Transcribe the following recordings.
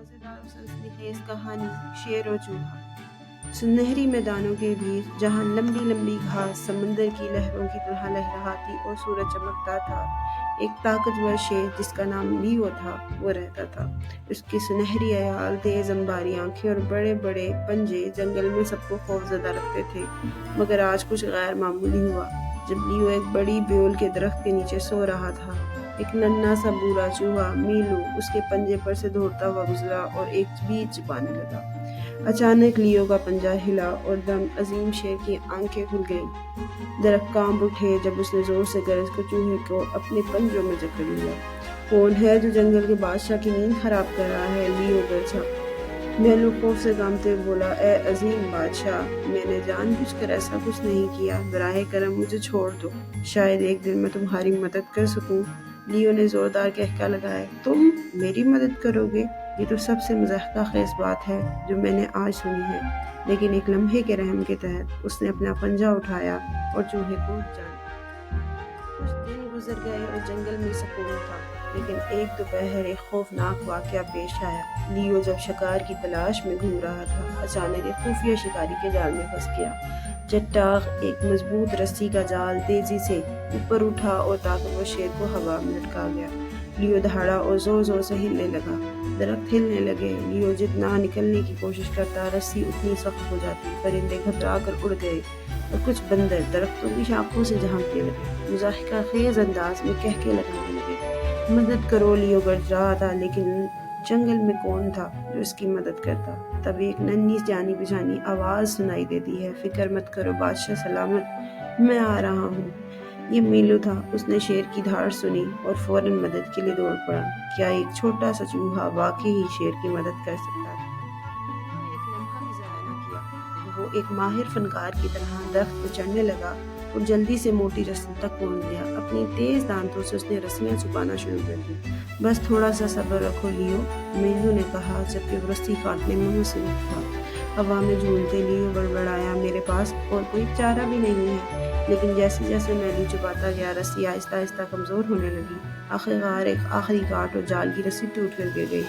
मज़ेदार और सनसनीखेज़ कहानी शेर और चूहा। सुनहरी मैदानों के बीच जहाँ लंबी लंबी घास समंदर की लहरों की तरह लहराती और सूरज चमकता था, एक ताकतवर शेर जिसका नाम लियो था वो रहता था। उसकी सुनहरी आयाल, तेज अंबारी आंखें और बड़े बड़े पंजे जंगल में सबको खौफजदा रखते थे। मगर आज कुछ गैर मामूली हुआ। जब लियो एक बड़ी बेल के दरख्त के नीचे सो रहा था, एक नन्हा सा बूढ़ा चूहा मीलू उसके पंजे पर से दौड़ता हुआ गुजरा और एक बीज चबाने लगा। अचानक लियो का पंजा हिला और दम अजीम शेर की आंखें खुल गईं। दरख्त कांप उठे जब उसने जोर से गरज कर चूहे को अपने पंजों में जकड़ लिया। कौन है जो जंगल के बादशाह की नींद खराब कर रहा है? लियो गरजा। मीलू खौफ से कांपते हुए बोला, ए अजीम बादशाह, मैंने जानबूझकर ऐसा कुछ नहीं किया। बराए करम मुझे छोड़ दो, शायद एक दिन मैं तुम्हारी मदद कर सकूं। लियो ने जोरदार कहका लगाया, तुम मेरी मदद करोगे? ये तो सबसे मज़ाक़खेज़ बात है जो मैंने आज सुनी है। लेकिन एक लम्हे के रहम के तहत उसने अपना पंजा उठाया और चूहे को जान। कुछ दिन गुजर गए और जंगल में सुकून था, लेकिन एक दोपहर एक खौफनाक वाक़या पेश आया। लियो जब शिकार की तलाश में घूम रहा था, अचानक एक खुफिया शिकारी के जाल में फंस गया। चट्टाक एक मजबूत रस्सी का जाल तेजी से ऊपर उठा और ताकतवर शेर को हवा में लटका गया। लियो दहाड़ा और जोर जोर से हिलने लगा। दरख्त हिलने लगे। लियो जितना निकलने की कोशिश करता, रस्सी उतनी सख्त हो जाती। परिंदे घबरा कर उड़ गए और कुछ बंदर दरख्तों की शाखों से झांकने लगे, मज़ाक़खेज़ अंदाज में कहके लगाने लगे। मदद करो, लियो गरज रहा था, लेकिन जंगल में कौन था जो इसकी मदद करता? तभी एक नन्ही जानी बिजानी आवाज़ सुनाई देती है, फिक्र मत करो बादशाह सलामत, मैं आ रहा हूँ। ये मीलू था। उसने शेर की धाड़ सुनी और फौरन मदद के लिए दौड़ पड़ा। क्या एक छोटा सा चूहा वाकई ही शेर की मदद कर सकता था? एक लम्हा भी ज़ाया न किया। वो एक माहिर फनकार की तरह दरख्त पर चढ़ने लगा और जल्दी से मोटी रस्सी तक पहुंच गया। अपनी तेज दांतों से उसने रस्सियां छुपाना शुरू कर दी। बस थोड़ा सा सब्र रखो लियो, मीलू ने कहा जबकि वो रस्सी काटने में मसरूफ था। हवा में झूलते लियो बड़बड़ाया, मेरे पास और कोई चारा भी नहीं है। लेकिन जैसे जैसे मीलू छुपाता गया, रस्सी आहिस्ता आहिस्ता कमजोर होने लगी। आखिरकार एक आखिरी काट और जाल की रस्सी टूट कर गिर गई।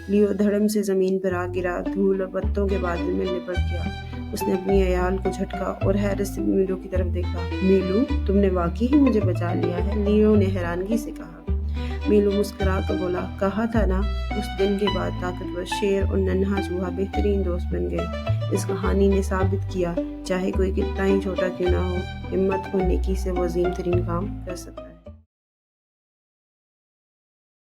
लियो धड़म से जमीन पर आ गिरा, धूल और पत्तों के बादल में लिपट गया। उसने अपनी अयाल को झटका और हैरत से मीलू की तरफ देखा। मीलू, तुमने वाकई ही मुझे बचा लिया है, लियो ने हैरानगी से कहा। मीलू मुस्कुरा कर बोला, कहा था ना। उस दिन के बाद ताकतवर शेर और नन्हा चूहा बेहतरीन दोस्त बन गए। इस कहानी ने साबित किया, चाहे कोई कितना ही छोटा क्यों ना हो, हिम्मत और नेकी से वो अजीम तरीन काम कर सकता है।